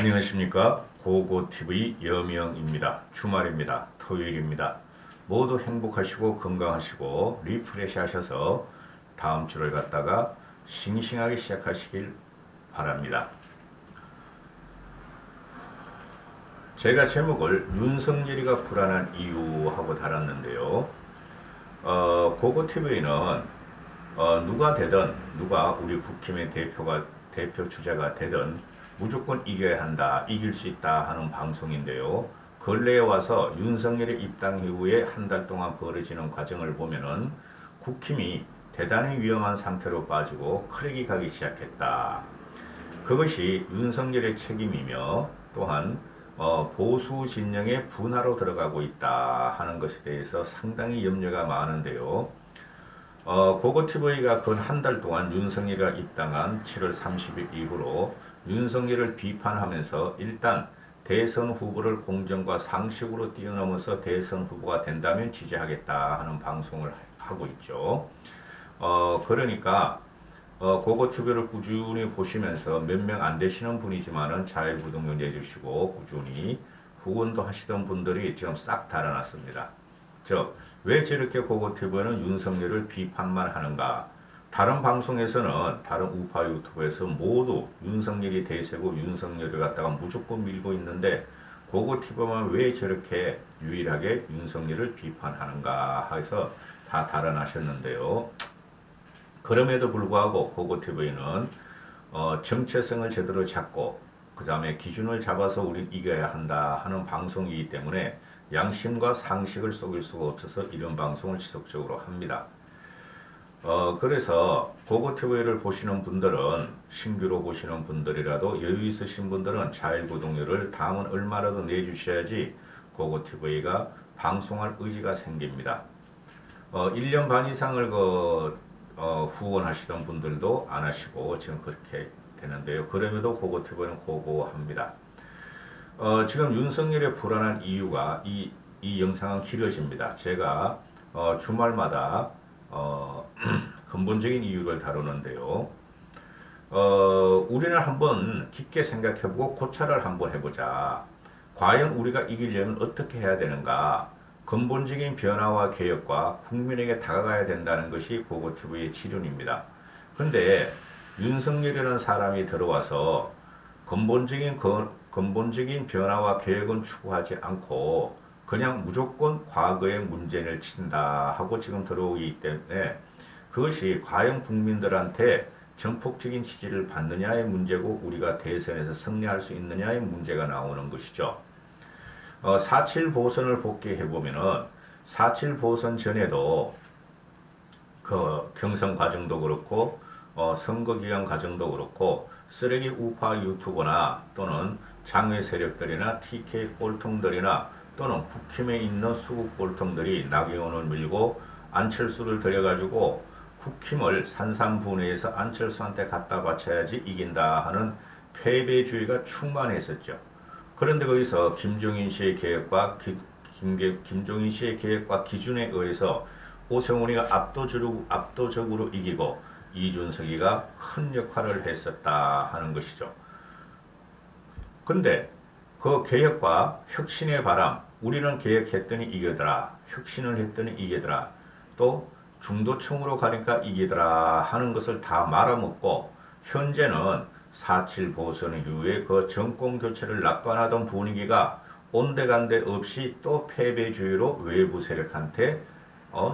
안녕하십니까. 고고TV 여명입니다. 주말입니다. 토요일입니다. 모두 행복하시고 건강하시고 리프레시 하셔서 다음 주를 갖다가 싱싱하게 시작하시길 바랍니다. 제가 제목을 윤석열이가 불안한 이유하고 달았는데요. 고고TV는 누가 되든 누가 우리 국힘의 대표 주자가 되든 무조건 이겨야 한다, 이길 수 있다 하는 방송인데요. 근래에 와서 윤석열의 입당 이후에 한 달 동안 벌어지는 과정을 보면은 국힘이 대단히 위험한 상태로 빠지고 크랙이 가기 시작했다. 그것이 윤석열의 책임이며 또한 보수 진영의 분화로 들어가고 있다 하는 것에 대해서 상당히 염려가 많은데요. 고고TV가 근 한 달 동안 윤석열이가 입당한 7월 30일 이후로 윤석열을 비판하면서 일단 대선 후보를 공정과 상식으로 뛰어넘어서 대선 후보가 된다면 지지하겠다 하는 방송을 하고 있죠. 그러니까 고고TV를 꾸준히 보시면서 몇 명 안 되시는 분이지만은 잘 구독료 내주시고 꾸준히 후원도 하시던 분들이 지금 싹 달아났습니다. 즉, 왜 저렇게 고고TV는 윤석열을 비판만 하는가? 다른 방송에서는 다른 우파 유튜브에서 모두 윤석열이 대세고 윤석열을 갖다가 무조건 밀고 있는데 고고TV만 왜 저렇게 유일하게 윤석열을 비판하는가 해서 다 달아나셨는데요. 그럼에도 불구하고 고고TV는 정체성을 제대로 잡고 그 다음에 기준을 잡아서 우린 이겨야 한다 하는 방송이기 때문에 양심과 상식을 속일 수가 없어서 이런 방송을 지속적으로 합니다. 그래서 고고TV를 보시는 분들은 신규로 보시는 분들이라도 여유 있으신 분들은 자일 구독료를 다음은 얼마라도 내주셔야지 고고TV가 방송할 의지가 생깁니다. 1년 반 이상을 후원하시던 분들도 안 하시고 지금 그렇게 되는데요. 그럼에도 고고TV는 고고합니다. 지금 윤석열의 불안한 이유가 이 영상은 길어집니다. 제가 주말마다 근본적인 이유를 다루는데요. 우리는 한번 깊게 생각해보고 고찰을 한번 해보자. 과연 우리가 이기려면 어떻게 해야 되는가? 근본적인 변화와 개혁과 국민에게 다가가야 된다는 것이 고고TV의 지론입니다. 그런데 윤석열이라는 사람이 들어와서 근본적인 변화와 개혁은 추구하지 않고 그냥 무조건 과거의 문제를 친다 하고 지금 들어오기 때문에 그것이 과연 국민들한테 전폭적인 지지를 받느냐의 문제고 우리가 대선에서 승리할 수 있느냐의 문제가 나오는 것이죠. 4.7 보선을 복귀해보면은 4.7 보선 전에도 그 경선 과정도 그렇고 선거 기간 과정도 그렇고 쓰레기 우파 유튜버나 또는 장외 세력들이나 TK 꼴통들이나 또는 국힘에 있는 수국 꼴통들이 나경원을 밀고 안철수를 들여가지고 국힘을 산산분해해서 안철수한테 갖다 바쳐야지 이긴다 하는 패배주의가 충만했었죠. 그런데 거기서 김종인 씨의 계획과 김종인 씨의 계획과 기준에 의해서 오세훈이가 압도적으로 이기고 이준석이가 큰 역할을 했었다 하는 것이죠. 근데 그 개혁과 혁신의 바람, 우리는 개혁했더니 이기더라, 혁신을 했더니 이기더라, 또 중도층으로 가니까 이기더라 하는 것을 다 말아먹고 현재는 4.7 보선 이후에 그 정권 교체를 낙관하던 분위기가 온데간데 없이 또 패배주의로 외부 세력한테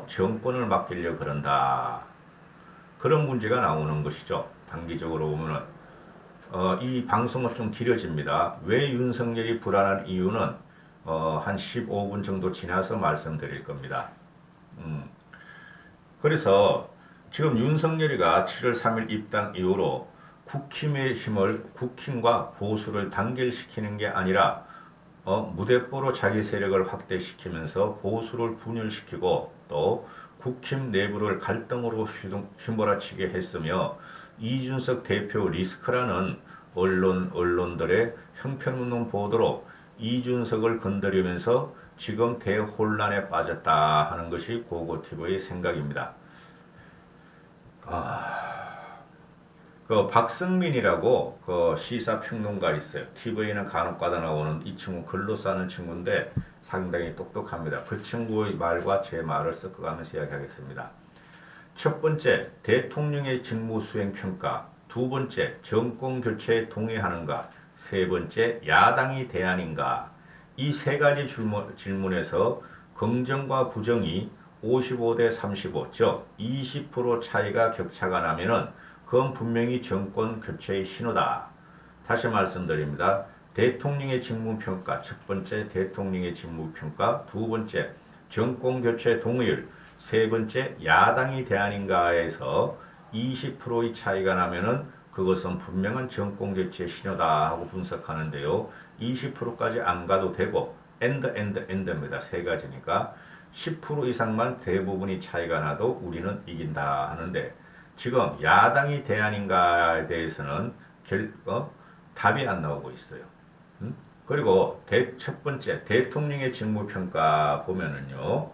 정권을 맡기려 그런다. 그런 문제가 나오는 것이죠. 단기적으로 보면은 이 방송은 좀 길어집니다. 왜 윤석열이 불안한 이유는 한 15분 정도 지나서 말씀드릴 겁니다. 그래서 지금 윤석열이가 7월 3일 입당 이후로 국힘과 보수를 단결시키는 게 아니라 무대뽀로 자기 세력을 확대시키면서 보수를 분열시키고 또 국힘 내부를 갈등으로 휘몰아치게 했으며 이준석 대표 리스크라는 언론들의 형편없는 보도로 이준석을 건드리면서 지금 대혼란에 빠졌다 하는 것이 고고TV의 생각입니다. 그 박승민이라고 그 시사평론가 있어요. TV에는 간혹가다 나오는 이 친구 글로 싸는 친구인데 상당히 똑똑합니다. 그 친구의 말과 제 말을 섞어가면서 이야기하겠습니다. 첫 번째, 대통령의 직무수행 평가. 두 번째, 정권 교체에 동의하는가. 세 번째, 야당이 대안인가. 이 세 가지 질문에서 긍정과 부정이 55대 35, 즉 20% 차이가 격차가 나면은 그건 분명히 정권 교체의 신호다. 다시 말씀드립니다. 대통령의 직무평가, 첫 번째 대통령의 직무평가, 두 번째 정권 교체 동의율, 세 번째 야당이 대안인가에서 20%의 차이가 나면은 그것은 분명한 정권 교체 신호다 하고 분석하는데요. 20%까지 안 가도 되고 엔드입니다. 세 가지니까 10% 이상만 대부분이 차이가 나도 우리는 이긴다 하는데 지금 야당이 대안인가에 대해서는 답이 안 나오고 있어요. 그리고 첫 번째 대통령의 직무평가 보면은요.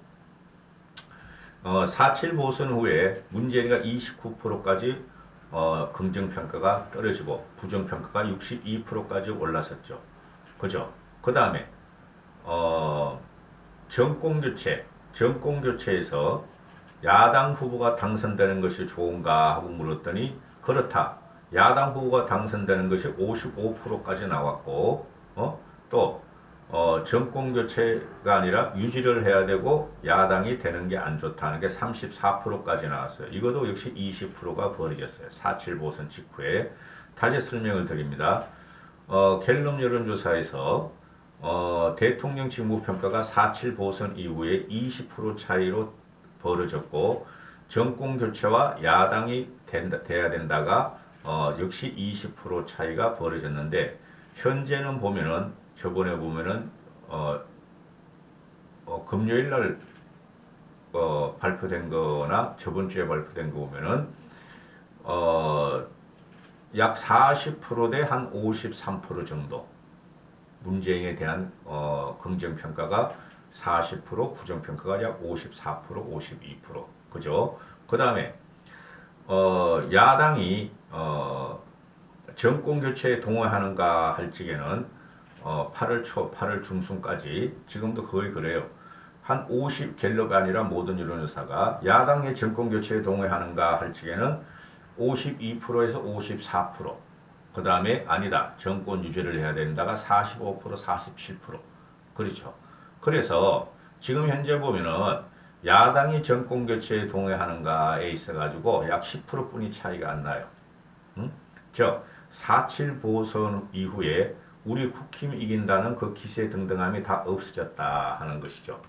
4.7 보선 후에 문재인이가 29%까지 긍정평가가 떨어지고 부정평가가 62%까지 올랐었죠. 그죠? 그 다음에 정권교체에서 야당 후보가 당선되는 것이 좋은가 하고 물었더니 그렇다. 야당 후보가 당선되는 것이 55%까지 나왔고 또 정권교체가 아니라 유지를 해야 되고 야당이 되는 게 안 좋다는 게 34%까지 나왔어요. 이것도 역시 20%가 벌어졌어요. 4.7 보선 직후에. 다시 설명을 드립니다. 갤럽 여론조사에서 대통령 직무평가가 4.7 보선 이후에 20% 차이로 벌어졌고 정권교체와 야당이 돼야 된다가 역시 20% 차이가 벌어졌는데 현재는 보면은 저번에 보면은 금요일 날 발표된 거나 저번 주에 발표된 거 보면은 약 40%대 한 53% 정도 문재인에 대한 긍정평가가 40%, 부정평가가 약 54%, 52%. 그죠? 그 다음에 야당이 정권교체에 동의하는가 할 적에는 8월 초, 8월 중순까지 지금도 거의 그래요. 한 50, 갤럽이 아니라 모든 여론조사가 야당의 정권교체에 동의하는가 할 적에는 52%에서 54%. 그 다음에 아니다. 정권 유지를 해야 된다가 45%, 47%. 그렇죠. 그래서 지금 현재 보면은 야당이 정권 교체에 동의하는가에 있어가지고 약 10% 뿐이 차이가 안 나요. 즉 4.7 보선 이후에 우리 국힘이 이긴다는 그 기세 등등함이 다 없어졌다 하는 것이죠.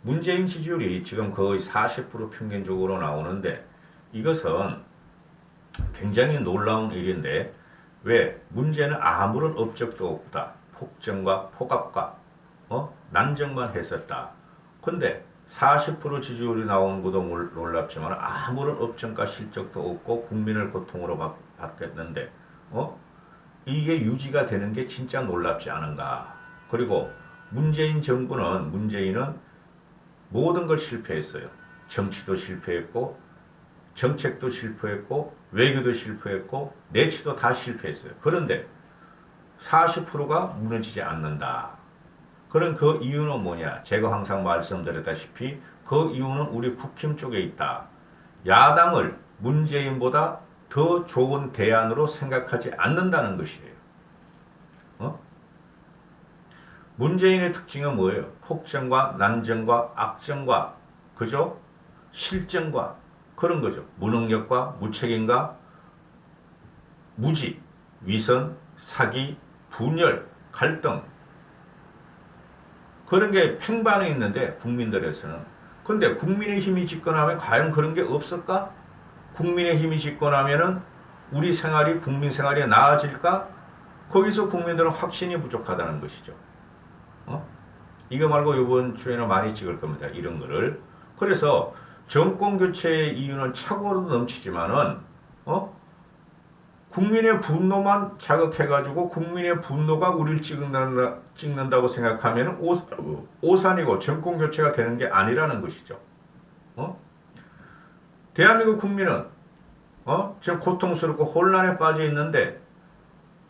문재인 지지율이 지금 거의 40% 평균적으로 나오는데 이것은 굉장히 놀라운 일인데 왜 문제는 아무런 업적도 없다. 폭정과 폭압과 난정만 했었다. 근데 40% 지지율이 나온 것도 놀랍지만 아무런 업적과 실적도 없고 국민을 고통으로 받겠는데 이게 유지가 되는 게 진짜 놀랍지 않은가. 그리고 문재인은 모든 걸 실패했어요. 정치도 실패했고 정책도 실패했고 외교도 실패했고 내치도 다 실패했어요. 그런데 40%가 무너지지 않는다. 그런 그 이유는 뭐냐? 제가 항상 말씀드렸다시피 그 이유는 우리 국힘 쪽에 있다. 야당을 문재인보다 더 좋은 대안으로 생각하지 않는다는 것이에요. 문재인의 특징은 뭐예요? 폭정과 난정과 악정과 그죠? 실정과 그런 거죠. 무능력과 무책임과 무지, 위선, 사기, 분열, 갈등 그런 게 팽반해 있는데 국민들에서는 근데 국민의힘이 집권하면 과연 그런 게 없을까? 국민의힘이 집권하면은 우리 생활이 국민 생활이 나아질까? 거기서 국민들은 확신이 부족하다는 것이죠. 이거 말고 이번 주에는 많이 찍을 겁니다. 이런 거를. 그래서 정권 교체의 이유는 차고로 넘치지만은 국민의 분노만 자극해가지고 국민의 분노가 우리를 찍는다고 생각하면 오산이고 정권 교체가 되는 게 아니라는 것이죠. 대한민국 국민은 지금 고통스럽고 혼란에 빠져 있는데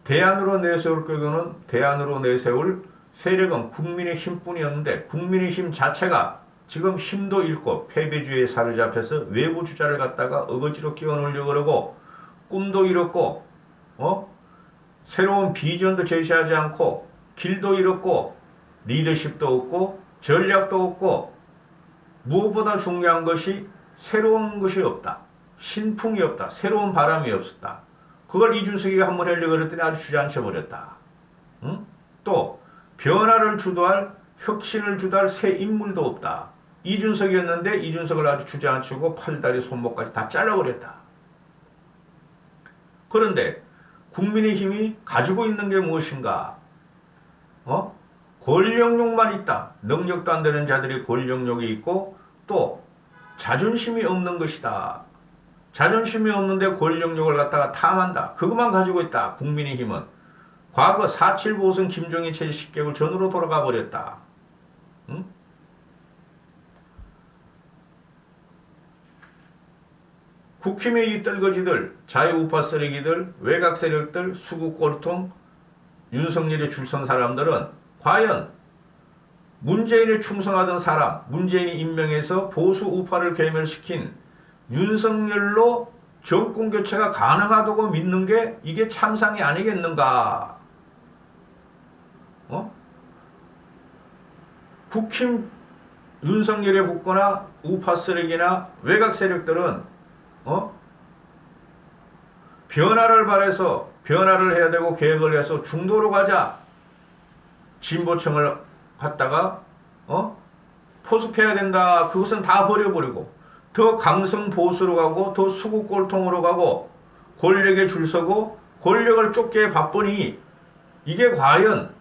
대안으로 내세울 경우는 대안으로 내세울 세력은 국민의힘뿐이었는데 국민의힘 자체가 지금 힘도 잃고 패배주의에 사로잡혀서 외부 주자를 갖다가 어거지로 끼워넣으려고 그러고 꿈도 잃었고 새로운 비전도 제시하지 않고 길도 잃었고 리더십도 없고 전략도 없고 무엇보다 중요한 것이 새로운 것이 없다. 신풍이 없다. 새로운 바람이 없었다. 그걸 이준석이가 한번 하려고 그랬더니 아주 주저앉혀 버렸다. 응? 또 변화를 주도할 혁신을 주도할 새 인물도 없다. 이준석이었는데 이준석을 아주 주저앉히고 팔다리 손목까지 다 잘라버렸다. 그런데 국민의힘이 가지고 있는 게 무엇인가? 권력욕만 있다. 능력도 안 되는 자들이 권력욕이 있고 또 자존심이 없는 것이다. 자존심이 없는데 권력욕을 갖다가 탐한다. 그것만 가지고 있다. 국민의힘은. 과거 4.7 보선 김종인 체제 10개월 전으로 돌아가 버렸다. 응? 국힘의 이 떨거지들, 자유우파 쓰레기들, 외곽 세력들, 수구 꼴통, 윤석열에 줄선 사람들은 과연 문재인에 충성하던 사람, 문재인이 임명해서 보수 우파를 괴멸시킨 윤석열로 정권 교체가 가능하다고 믿는 게 이게 참상이 아니겠는가? 국힘 윤석열에 붙거나 우파 쓰레기나 외곽 세력들은 변화를 바래서 변화를 해야 되고 계획을 해서 중도로 가자. 진보층을 갖다가 포섭해야 된다. 그것은 다 버려버리고 더 강성 보수로 가고 더 수구 꼴통으로 가고 권력에 줄 서고 권력을 쫓게 바쁘니 이게 과연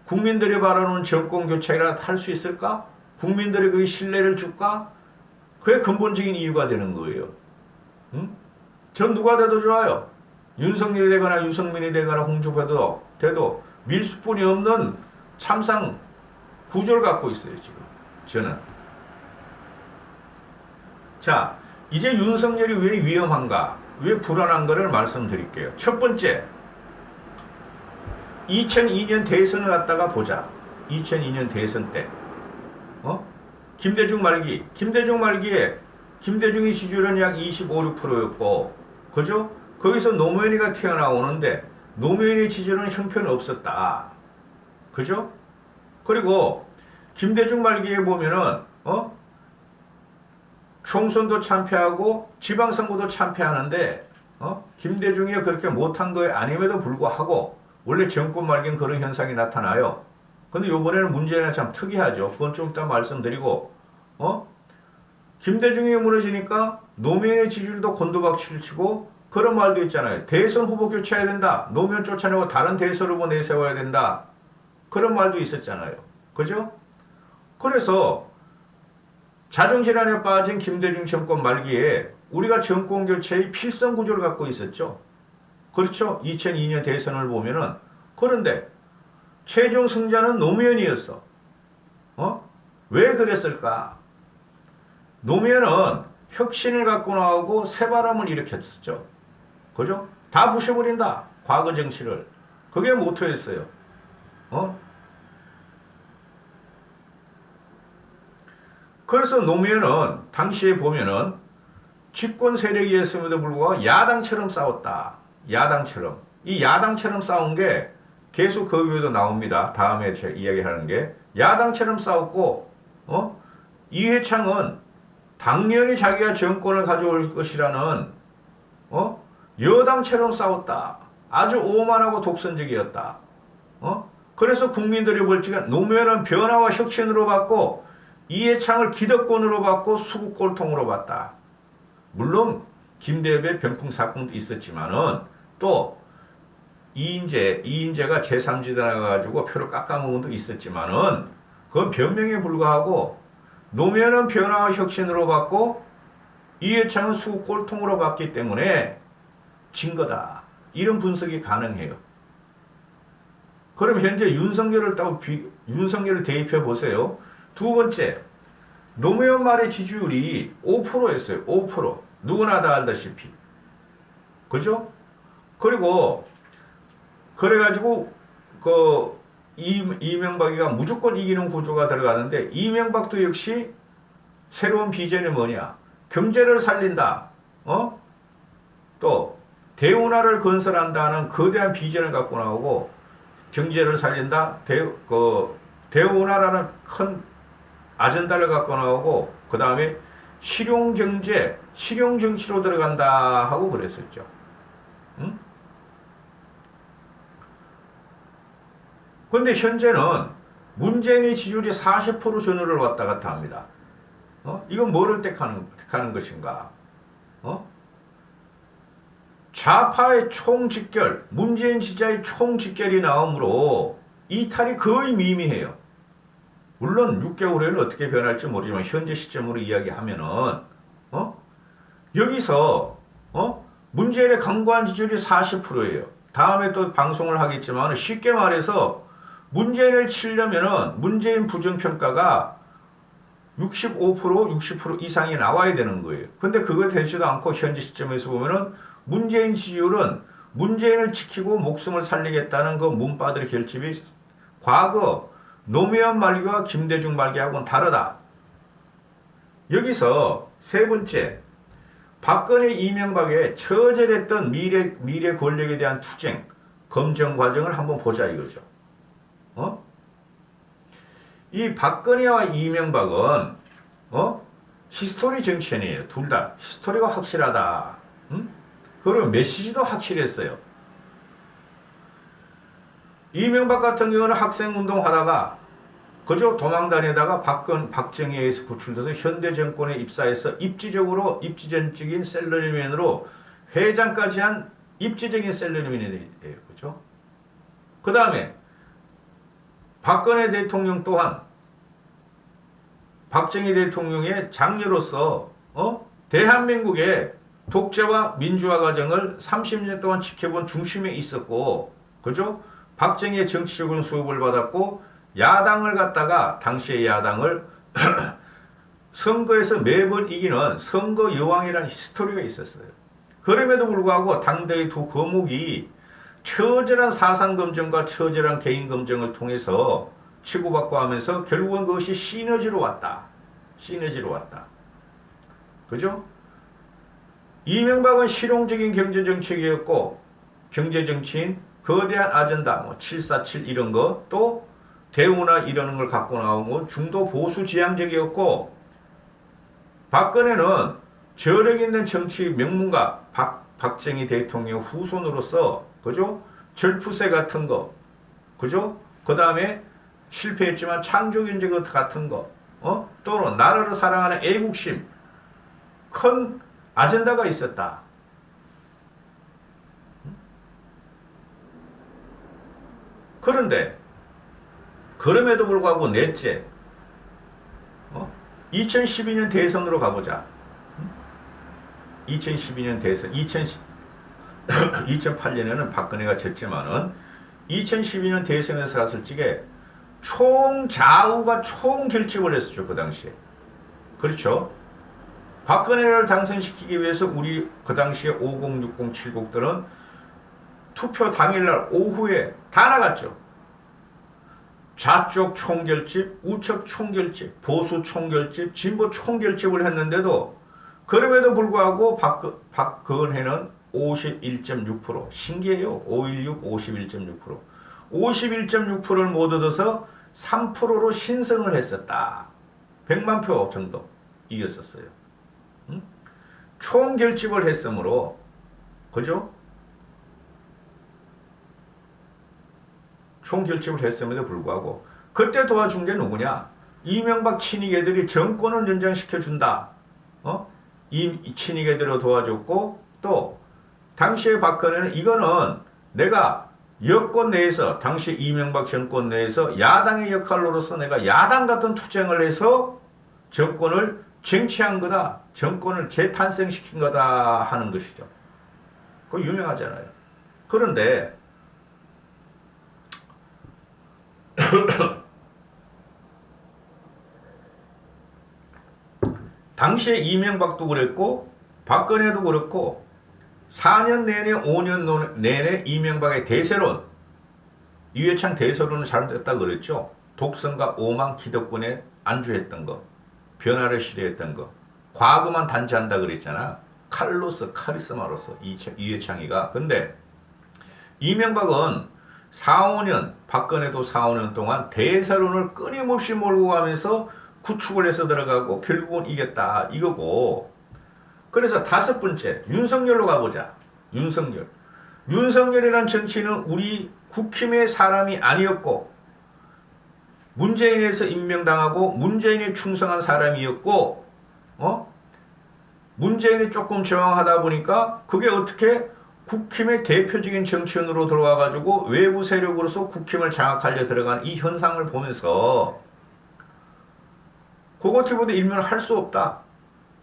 국민들이 바라는 정권 교체라 할 수 있을까? 국민들이 그 신뢰를 줄까? 그게 근본적인 이유가 되는 거예요. 응? 전 누가 돼도 좋아요. 윤석열이 되거나 유승민이 되거나 홍준표도 돼도 밀수뿐이 없는 참상 구조를 갖고 있어요, 지금. 저는. 자, 이제 윤석열이 왜 위험한가? 왜 불안한가를 말씀드릴게요. 첫 번째, 2002년 대선을 갖다가 보자. 2002년 대선 때. 김대중 말기에 김대중의 지지율은 약 25, 6%였고, 그죠? 거기서 노무현이가 튀어나오는데, 노무현의 지지율은 형편없었다. 그죠? 그리고, 김대중 말기에 보면은, 총선도 참패하고, 지방선거도 참패하는데, 김대중이 그렇게 못한 거에 아님에도 불구하고, 원래 정권 말기엔 그런 현상이 나타나요. 근데 요번에는 문제는 참 특이하죠. 그건 좀 이따 말씀드리고, 김대중이 무너지니까 노무현의 지지율도 곤두박질 치고 그런 말도 있잖아요. 대선 후보 교체해야 된다. 노무현 쫓아내고 다른 대선 후보 내세워야 된다. 그런 말도 있었잖아요. 그죠? 그래서 자정질환에 빠진 김대중 정권 말기에 우리가 정권 교체의 필성 구조를 갖고 있었죠. 그렇죠? 2002년 대선을 보면은. 그런데 최종 승자는 노무현이었어. 왜 그랬을까? 노무현은 혁신을 갖고 나오고 새바람을 일으켰었죠. 그죠? 다 부셔버린다. 과거 정치를. 그게 모토였어요. 그래서 노무현은 당시에 보면은 집권 세력이었음에도 불구하고 야당처럼 싸웠다. 야당처럼. 이 야당처럼 싸운 게 계속 그 위에도 나옵니다. 다음에 제가 이야기하는 게 야당처럼 싸웠고 이회창은 당연히 자기가 정권을 가져올 것이라는 여당처럼 싸웠다. 아주 오만하고 독선적이었다. 그래서 국민들이 볼지가 노무현은 변화와 혁신으로 봤고 이회창을 기득권으로 봤고 수구꼴통으로 봤다. 물론 김대엽의 병풍 사건도 있었지만은 또 이인재가 제3지대 나가지고 표를 깎아먹은 것도 있었지만은 그건 변명에 불과하고 노무현은 변화와 혁신으로 봤고 이회창은 수꼴통으로 봤기 때문에 진 거다. 이런 분석이 가능해요. 그럼 현재 윤석열을 대입해 보세요. 두 번째, 노무현 말의 지지율이 5%였어요. 5%. 누구나 다 알다시피. 그죠? 그리고 그래가지고 이명박이가 무조건 이기는 구조가 들어가는데 이명박도 역시 새로운 비전이 뭐냐? 경제를 살린다. 또 대운하를 건설한다는 거대한 비전을 갖고 나오고 경제를 살린다. 대운하라는 큰 아젠다를 갖고 나오고 그 다음에 실용경제, 실용정치로 들어간다 하고 그랬었죠. 응? 근데 현재는 문재인의 지지율이 40% 전후를 왔다 갔다 합니다. 이건 뭐를 택하는 것인가? 좌파의 총집결, 문재인 지지자의 총집결이 나오므로 이탈이 거의 미미해요. 물론 6개월 후에는 어떻게 변할지 모르지만 현재 시점으로 이야기하면은 여기서 문재인의 강고한 지지율이 40%예요. 다음에 또 방송을 하겠지만 쉽게 말해서 문재인을 치려면은 문재인 부정평가가 65%, 60% 이상이 나와야 되는 거예요. 근데 그거 되지도 않고 현재 시점에서 보면은 문재인 지지율은 문재인을 지키고 목숨을 살리겠다는 그 문바들 결집이 과거 노무현 말기와 김대중 말기하고는 다르다. 여기서 세 번째, 박근혜 이명박의 처절했던 미래 권력에 대한 투쟁, 검증 과정을 한번 보자 이거죠. 이 박근혜와 이명박은 히스토리 정치인이에요. 둘 다 히스토리가 확실하다. 그리고 메시지도 확실했어요. 이명박 같은 경우는 학생운동 하다가 그저 도망다니다가 박정희에 의해서 구출돼서 현대 정권에 입사해서 입지전적인 셀러리맨으로 회장까지 한 입지적인 셀러리맨이에요. 그죠? 그 다음에 박근혜 대통령 또한 박정희 대통령의 장녀로서 대한민국의 독재와 민주화 과정을 30년 동안 지켜본 중심에 있었고, 그죠? 박정희의 정치적인 수업을 받았고, 야당을 갖다가 당시의 야당을 선거에서 매번 이기는 선거 여왕이라는 히스토리가 있었어요. 그럼에도 불구하고 당대의 두 거목이 처절한 사상검증과 처절한 개인검증을 통해서 치고받고 하면서 결국은 그것이 시너지로 왔다. 시너지로 왔다. 그죠? 이명박은 실용적인 경제정책이었고 경제정치인 거대한 아젠다 747 이런 거 또 대우나 이런 걸 갖고 나오고 중도 보수 지향적이었고 박근혜는 저력 있는 정치 명문가 박정희 대통령 후손으로서 그죠? 절푸세 같은 거 그죠? 그 다음에 실패했지만 창조경제 같은 거 또는 나라를 사랑하는 애국심 큰 아젠다가 있었다. 그런데 그럼에도 불구하고 넷째 2012년 대선으로 가보자. 2012년 대선 2008년에는 박근혜가 졌지만은 2012년 대선에서 갔을 적에 총좌우가 총결집을 했었죠. 그 당시에. 그렇죠. 박근혜를 당선시키기 위해서 우리 그 당시에 50, 60, 70들은 투표 당일날 오후에 다 나갔죠. 좌쪽 총결집, 우측 총결집, 보수 총결집, 진보 총결집을 했는데도 그럼에도 불구하고 박근혜는 51.6% 신기해요. 516 51.6% 51.6%를 못 얻어서 3%로 신승을 했었다. 100만 표 정도 이겼었어요. 총결집을 했으므로 그죠? 총결집을 했음에도 불구하고 그때 도와준 게 누구냐? 이명박 친이계들이 정권을 연장시켜준다. 이 친이계들을 도와줬고 또 당시에 박근혜는 이거는 내가 여권 내에서 당시 이명박 정권 내에서 야당의 역할로서 내가 야당 같은 투쟁을 해서 정권을 쟁취한 거다. 정권을 재탄생시킨 거다 하는 것이죠. 그거 유명하잖아요. 그런데 당시에 이명박도 그랬고 박근혜도 그렇고 4년 내내 5년 내내 이명박의 대세론, 이회창 대세론은 잘못됐다 그랬죠. 독선과 오만 기득권에 안주했던 거, 변화를 시도했던 거, 과거만 단죄한다 그랬잖아. 칼로서 카리스마로서 이회창이가. 근데 이명박은 4, 5년, 박근혜도 4, 5년 동안 대세론을 끊임없이 몰고 가면서 구축을 해서 들어가고 결국은 이겼다 이거고. 그래서 다섯 번째, 윤석열로 가보자. 윤석열. 윤석열이란 정치인은 우리 국힘의 사람이 아니었고, 문재인에서 임명당하고 문재인에 충성한 사람이었고, 문재인이 조금 저항하다 보니까 그게 어떻게 국힘의 대표적인 정치인으로 들어와가지고 외부 세력으로서 국힘을 장악하려 들어간 이 현상을 보면서 그것보다 일면을 할 수 없다.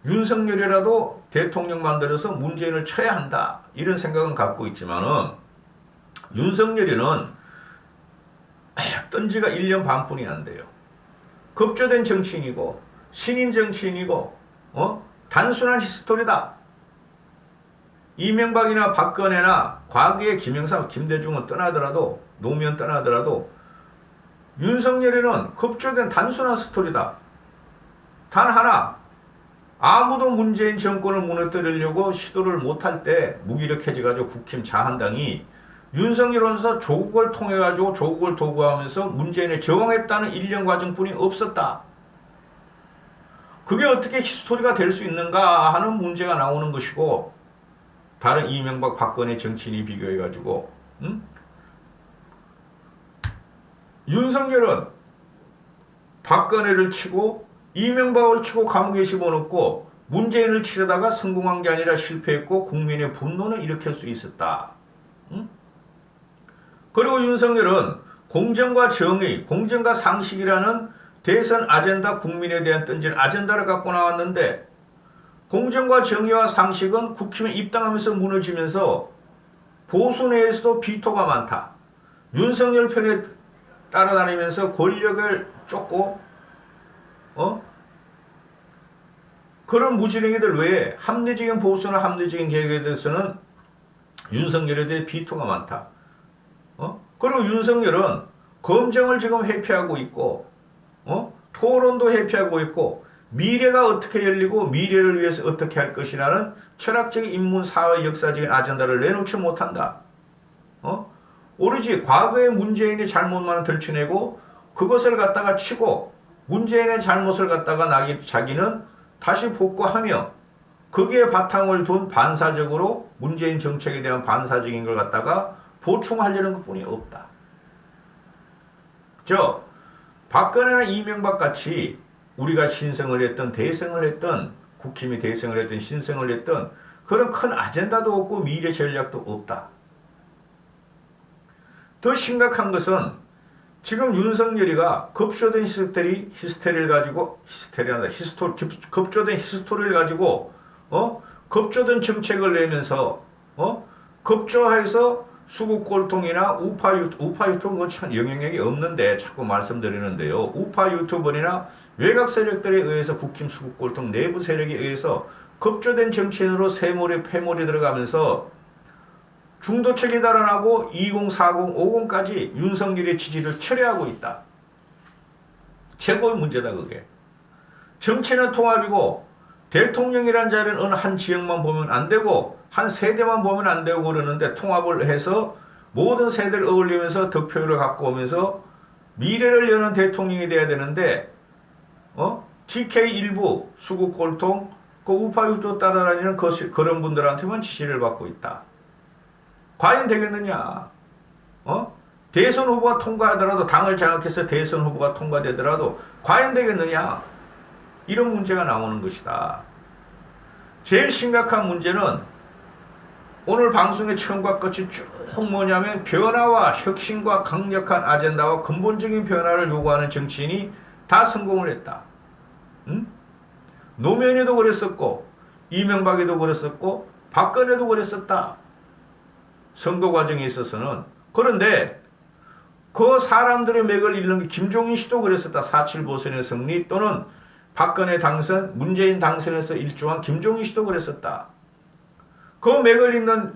윤석열이라도 대통령 만들어서 문재인을 쳐야 한다. 이런 생각은 갖고 있지만은 윤석열이는 뜬 지가 1년 반뿐이 안 돼요. 급조된 정치인이고 신인 정치인이고 단순한 히스토리다. 이명박이나 박근혜나 과거의 김영삼, 김대중은 떠나더라도 노무현 떠나더라도 윤석열이는 급조된 단순한 스토리다. 단 하나, 아무도 문재인 정권을 무너뜨리려고 시도를 못할 때 무기력해져가지고 국힘 자한당이 윤석열로서 조국을 통해가지고 조국을 도구하면서 문재인에 저항했다는 1년 과정뿐이 없었다. 그게 어떻게 히스토리가 될 수 있는가 하는 문제가 나오는 것이고, 다른 이명박 박근혜 정치인이 비교해가지고 윤석열은 박근혜를 치고 이명박을 치고 감옥에 집어넣고 문재인을 치려다가 성공한 게 아니라 실패했고 국민의 분노는 일으킬 수 있었다. 그리고 윤석열은 공정과 정의, 공정과 상식이라는 대선 아젠다, 국민에 대한 던진 아젠다를 갖고 나왔는데, 공정과 정의와 상식은 국힘에 입당하면서 무너지면서 보수 내에서도 비토가 많다. 윤석열 편에 따라다니면서 권력을 쫓고 그런 무지랭이들 외에 합리적인 보수나 합리적인 개혁에 대해서는 윤석열에 대해 비토가 많다. 그리고 윤석열은 검증을 지금 회피하고 있고 토론도 회피하고 있고 미래가 어떻게 열리고 미래를 위해서 어떻게 할 것이라는 철학적인 인문, 사회, 역사적인 아젠다를 내놓지 못한다. 오로지 과거의 문재인의 잘못만 들춰내고 그것을 갖다가 치고 문재인의 잘못을 갖다가 자기는 다시 복구하며 거기에 바탕을 둔 반사적으로 문재인 정책에 대한 반사적인 걸 갖다가 보충하려는 것뿐이 없다. 박근혜나 이명박 같이 우리가 신성을 했던, 대성을 했던, 국힘이 대성을 했던, 신성을 했던 그런 큰 아젠다도 없고 미래 전략도 없다. 더 심각한 것은 지금 윤석열이가 급조된 히스테리를 가지고 급조된 히스토리를 가지고 급조된 정책을 내면서 급조해서 수국골통이나 우파 유튜브는 참 영향력이 없는데 자꾸 말씀드리는데요. 우파 유튜버나 외곽 세력들에 의해서 국힘 수국골통 내부 세력에 의해서 급조된 정치인으로 패몰이 들어가면서 중도층이 달아나고 20, 40, 50까지 윤석열의 지지를 철회하고 있다. 최고의 문제다 그게. 정치는 통합이고 대통령이란 자리는 어느 한 지역만 보면 안 되고 한 세대만 보면 안 되고 그러는데, 통합을 해서 모든 세대를 어울리면서 득표율을 갖고 오면서 미래를 여는 대통령이 돼야 되는데 TK 일부 수국골통 그 우파유도 따라다니는 그런 분들한테만 지시를 받고 있다. 과연 되겠느냐? 대선 후보가 통과하더라도, 당을 장악해서 대선 후보가 통과되더라도 과연 되겠느냐? 이런 문제가 나오는 것이다. 제일 심각한 문제는 오늘 방송의 처음과 끝이 쭉 뭐냐면 변화와 혁신과 강력한 아젠다와 근본적인 변화를 요구하는 정치인이 다 성공을 했다. 노무현이도 그랬었고 이명박이도 그랬었고 박근혜도 그랬었다. 선거 과정에 있어서는. 그런데 그 사람들의 맥을 잇는 게 김종인 씨도 그랬었다. 4.7 보선의 승리 또는 박근혜 당선, 문재인 당선에서 일조한 김종인 씨도 그랬었다. 그 맥을 잇는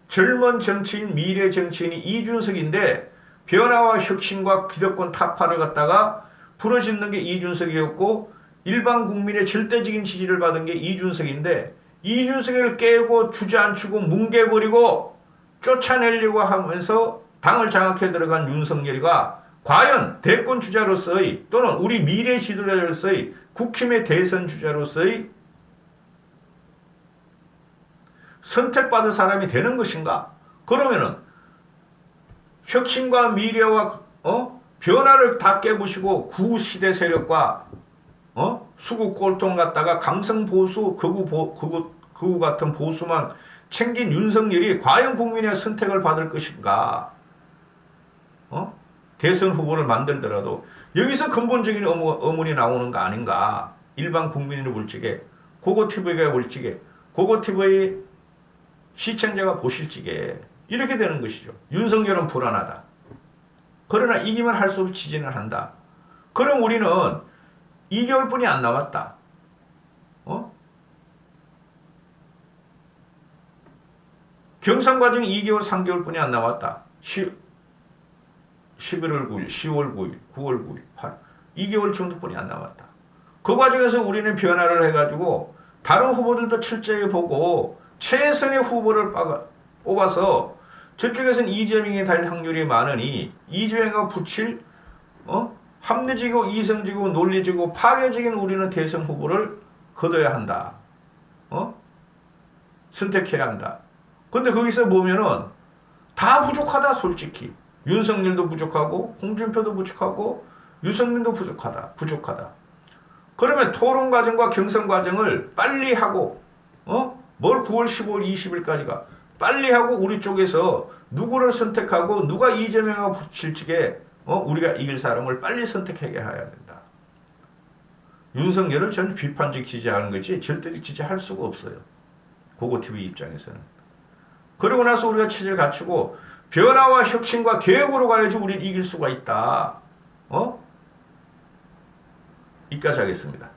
젊은 정치인, 미래 정치인이 이준석인데 변화와 혁신과 기득권 타파를 갖다가 부러짓는 게 이준석이었고 일반 국민의 절대적인 지지를 받은 게 이준석인데 이준석을 깨고 주저앉히고 뭉개버리고 쫓아내려고 하면서 당을 장악해 들어간 윤석열이가 과연 대권 주자로서의 또는 우리 미래 지도자로서의 국힘의 대선 주자로서의 선택받을 사람이 되는 것인가? 그러면은 혁신과 미래와 변화를 다 깨부시고 구시대 세력과 수구 꼴통 갖다가 강성 보수 극우 같은 보수만 챙긴 윤석열이 과연 국민의 선택을 받을 것인가? 대선 후보를 만들더라도 여기서 근본적인 의문이 나오는 거 아닌가? 일반 국민의 물적에 고고TV가 물적에 고고TV 시청자가 보실지게 이렇게 되는 것이죠. 윤석열은 불안하다. 그러나 이기면 할 수 없이 지지는 한다. 그럼 우리는 2개월뿐이 안 남았다. 경선 과정이 2개월, 3개월뿐이 안 남았다. 11월 9일, 10월 9일, 9월 9일, 8일. 2개월 정도뿐이 안 남았다. 그 과정에서 우리는 변화를 해가지고 다른 후보들도 철저히 보고 최선의 후보를 뽑아서 저쪽에서는 이재명이 달 확률이 많으니 이재명과 붙일 합리적이고 이성적이고 논리적이고 파괴적인 우리는 대선 후보를 거둬야 한다. 선택해야 한다. 근데 거기서 보면은 다 부족하다 솔직히. 윤석열도 부족하고 홍준표도 부족하고 유승민도 부족하다. 그러면 토론 과정과 경선 과정을 빨리 하고 뭘 9월 15일 20일까지가 빨리 하고 우리 쪽에서 누구를 선택하고 누가 이재명하고 붙일지게 우리가 이길 사람을 빨리 선택하게 해야 된다. 윤석열을 전 비판적 지지하는 거지 절대적 지지할 수가 없어요. 고고TV 입장에서는. 그러고 나서 우리가 체제를 갖추고 변화와 혁신과 개혁으로 가야지 우리는 이길 수가 있다. 이까지 하겠습니다.